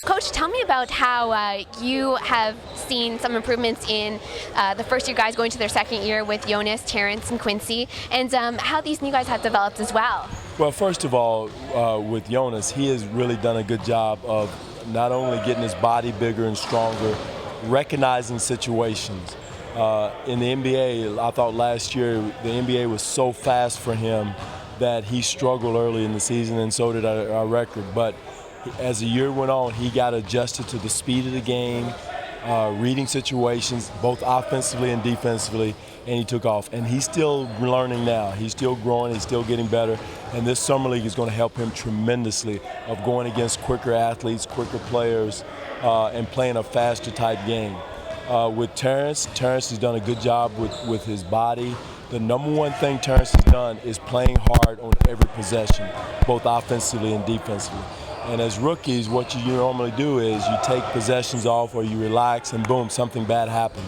Coach, tell me about how you have seen some improvements in the first-year guys going to their second year with Jonas, Terrence, and Quincy, and how these new guys have developed as well. Well, first of all, with Jonas, he has really done a good job of not only getting his body bigger and stronger, recognizing situations. In the NBA, I thought last year the NBA was so fast for him that he struggled early in the season, and so did our record. But as the year went on, he got adjusted to the speed of the game, reading situations, both offensively and defensively, and he took off. And he's still learning now. He's still growing. He's still getting better. And this summer league is going to help him tremendously of going against quicker athletes, quicker players, and playing a faster type game. With Terrence has done a good job with his body. The number one thing Terrence has done is playing hard on every possession, both offensively and defensively. And as rookies, what you normally do is you take possessions off or you relax and boom, something bad happens.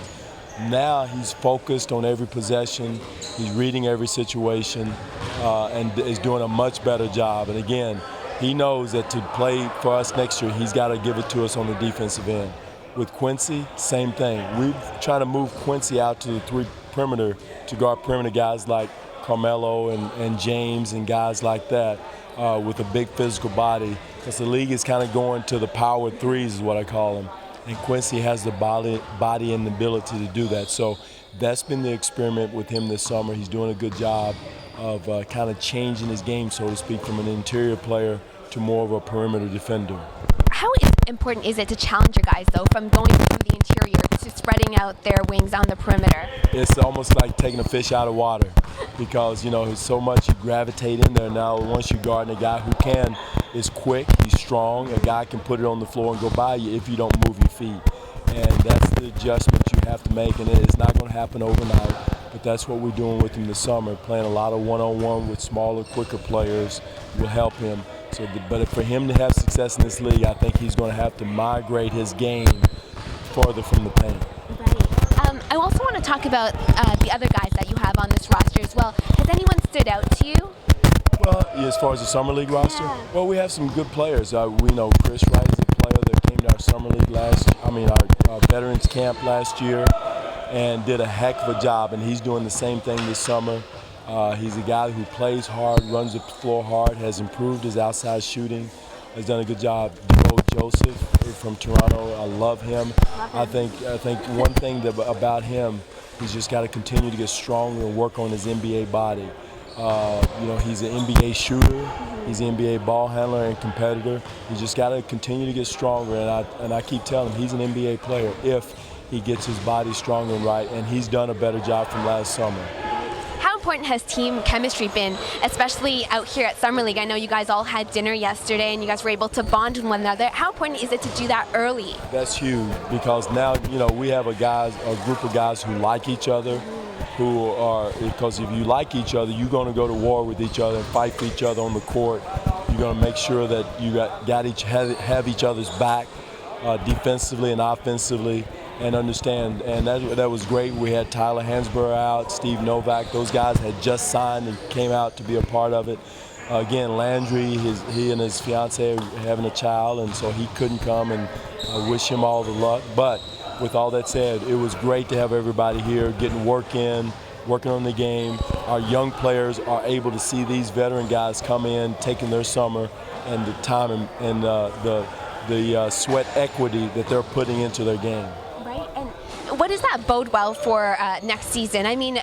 Now he's focused on every possession, he's reading every situation, and is doing a much better job. And again, he knows that to play for us next year, he's got to give it to us on the defensive end. With Quincy, same thing. We're trying to move Quincy out to the perimeter to guard perimeter guys like Carmelo and James and guys like that with a big physical body. Because the league is kind of going to the power threes is what I call them. And Quincy has the body and the ability to do that. So that's been the experiment with him this summer. He's doing a good job of kind of changing his game, so to speak, from an interior player to more of a perimeter defender. How important is it to challenge your guys, though, from going through the interior to spreading out their wings on the perimeter? It's almost like taking a fish out of water because, there's so much you gravitate in there now. Once you guard a guy who is quick, he's strong, a guy can put it on the floor and go by you if you don't move your feet. And that's the adjustment you have to make, and it's not going to happen overnight. But that's what we're doing with him this summer, playing a lot of one-on-one with smaller, quicker players will help him. But for him to have success in this league, I think he's going to have to migrate his game further from the paint. Right. I also want to talk about the other guys that you have on this roster as well. Has anyone stood out to you? Well, as far as the summer league roster, well, we have some good players. We know Wright is a player that came to our summer league our veterans camp last year, and did a heck of a job. And he's doing the same thing this summer. He's a guy who plays hard, runs the floor hard, has improved his outside shooting, has done a good job. Joseph from Toronto, I love him. I think one thing about him, he's just got to continue to get stronger and work on his NBA body. He's an NBA shooter, he's an NBA ball handler and competitor. He's just got to continue to get stronger, and I keep telling him he's an NBA player if he gets his body strong and right, and he's done a better job from last summer. How important has team chemistry been, especially out here at Summer League? I know you guys all had dinner yesterday and you guys were able to bond with one another. How important is it to do that early? That's huge because now, we have a group of guys who like each other, because if you like each other, you're going to go to war with each other and fight for each other on the court. You're going to make sure that you have each other's back defensively and offensively. And understand, and that was great. We had Tyler Hansborough out, Steve Novak. Those guys had just signed and came out to be a part of it. Again, Landry, he and his fiance are having a child, and so he couldn't come, and I wish him all the luck. But with all that said, it was great to have everybody here, getting working on the game. Our young players are able to see these veteran guys come in, taking their summer and the time and the sweat equity that they're putting into their game. What does that bode well for next season? I mean,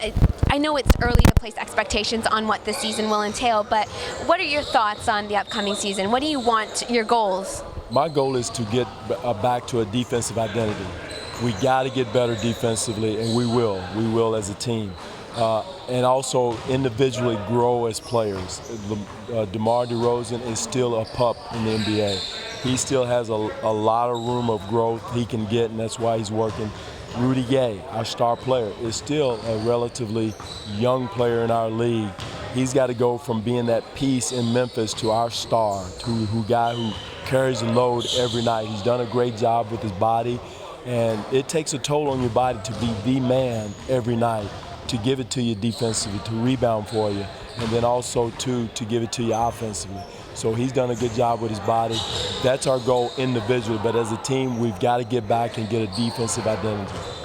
I know it's early to place expectations on what this season will entail, but what are your thoughts on the upcoming season? What do you want, your goals? My goal is to get back to a defensive identity. We got to get better defensively, and we will. We will as a team. And also individually grow as players. DeMar DeRozan is still a pup in the NBA. He still has a lot of room of growth he can get, and that's why he's working. Rudy Gay, our star player, is still a relatively young player in our league. He's got to go from being that piece in Memphis to our star, to guy who carries the load every night. He's done a great job with his body, and it takes a toll on your body to be the man every night, to give it to you defensively, to rebound for you, and then also to give it to you offensively. So he's done a good job with his body. That's our goal individually, but as a team, we've got to get back and get a defensive identity.